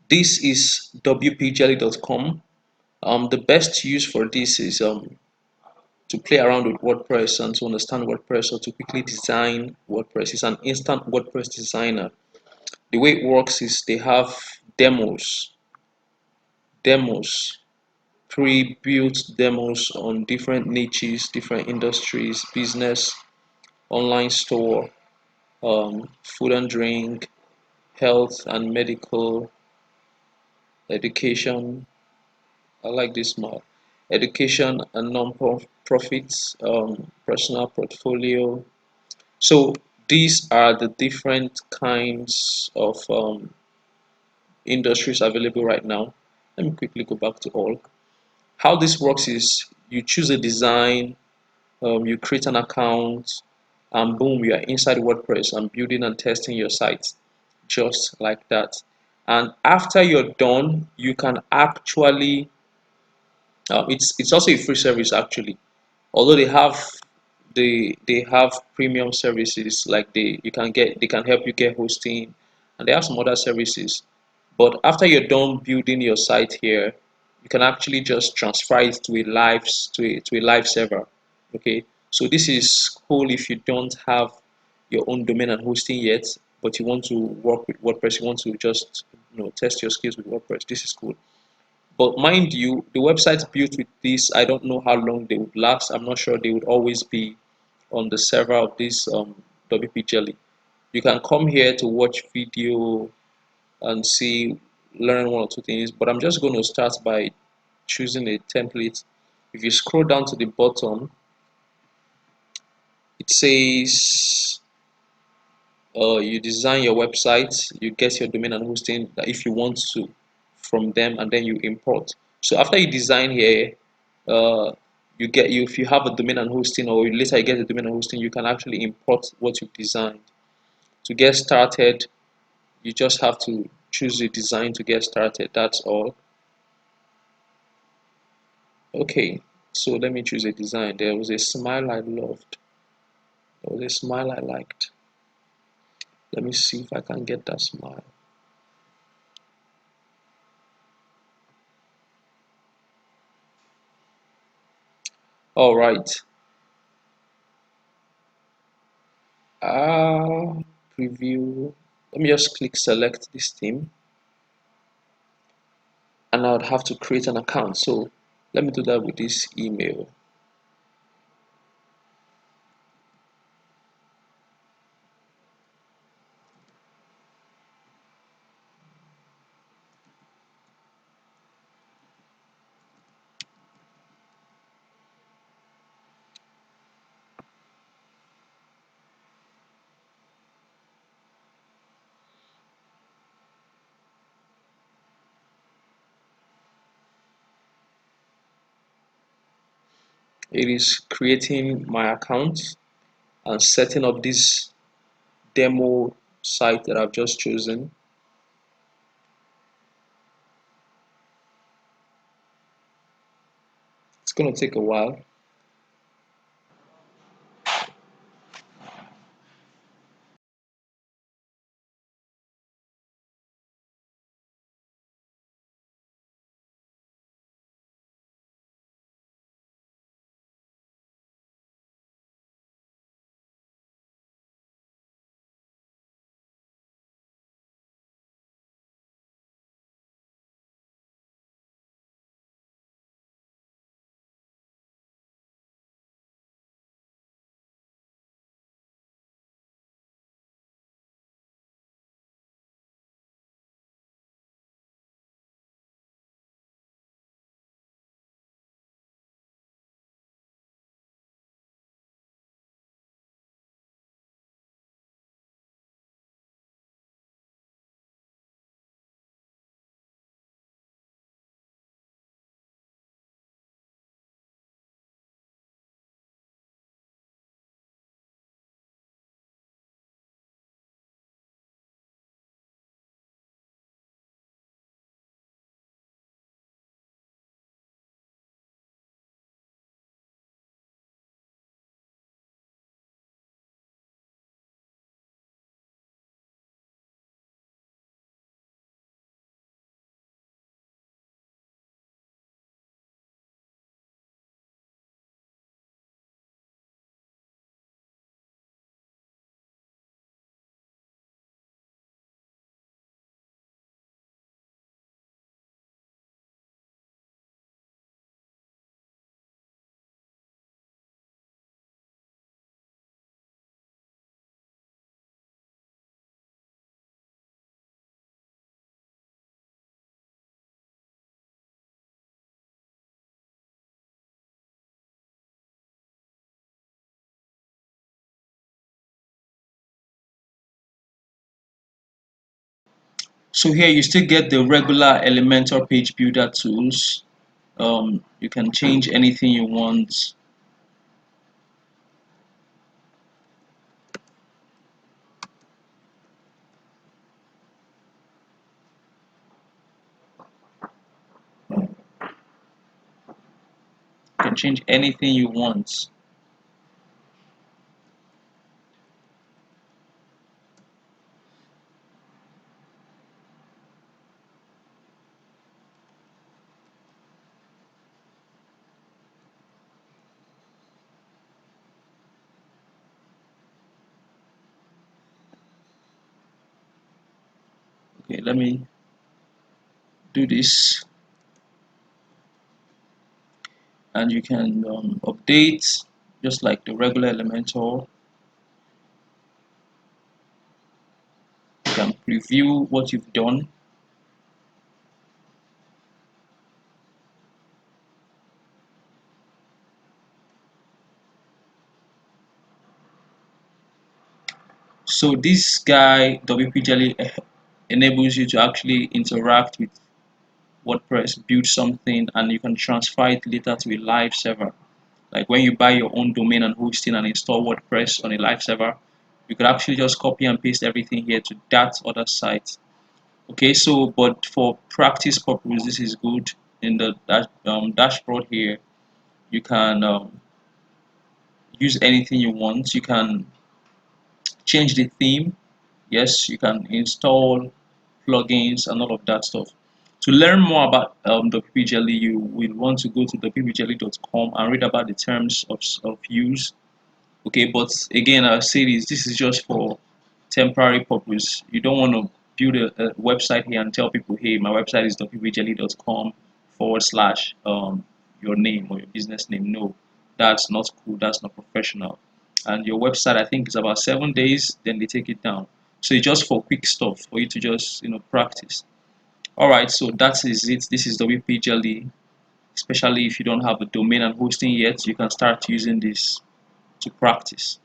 This is wpjelly.com. The best use for this is to play around with WordPress and to understand WordPress or to quickly design WordPress. It's an instant WordPress designer. The way it works is they have demos, pre-built demos on different niches, different industries, business, online store, food and drink, health and medical, education. I like this more. Education and non-profits, personal portfolio. So these are the different kinds of industries available right now. Let me quickly go back to all. How this works is you choose a design, you create an account, and boom, you are inside WordPress and building and testing your site just like that. And after you're done, you can actually, it's also a free service actually. Although they have premium services like they can help you get hosting, and they have some other services. But after you're done building your site here, you can actually just transfer it to a live server. Okay, so this is cool if you don't have your own domain and hosting yet, but you want to work with WordPress. You want to just test your skills with WordPress. This is cool. But mind you, the websites built with this, I don't know how long they would last. I'm not sure they would always be on the server of this WP Jelly. You can come here to watch video and see, learn one or two things. But I'm just going to start by choosing a template. If you scroll down to the bottom, it says you design your website, you get your domain and hosting if you want to from them, and then you import. So after you design here, uh, you if you have a domain and hosting, or later you get a domain and hosting, you can actually import what you've designed. To get started, you just have to choose a design to get started. That's all. Okay, so let me choose a design. There was a smile I loved. There was a smile I liked. Let me see if I can get that smile. All right. Preview. Let me just click select this theme, and I would have to create an account. So let me do that with this email. It is creating my account and setting up this demo site that I've just chosen. It's going to take a while. So here you still get the regular Elementor page builder tools. You can change anything you want. You can change anything you want. Okay, let me do this, and you can update just like the regular Elementor. You can preview what you've done. So this guy WP Jelly enables you to actually interact with WordPress, build something, and you can transfer it later to a live server. Like when you buy your own domain and hosting and install WordPress on a live server, you could actually just copy and paste everything here to that other site. Okay, so but for practice purpose, this is good. In the dashboard here, you can use anything you want. You can change the theme. Yes, you can install plugins and all of that stuff. To learn more about the PPGLE, you will want to go to the ppgele.com and read about the terms of use. Okay, but again, I'll say this is just for temporary purpose. You don't want to build a website here and tell people, hey, my website is wpjelly.com forward slash your name or your business name. No, that's not cool, that's not professional. And your website, I think, is about 7 days, then they take it down. So it's just for quick stuff for you to just practice. All right, so that is it. This is WP Jelly. Especially if you don't have a domain and hosting yet, you can start using this to practice.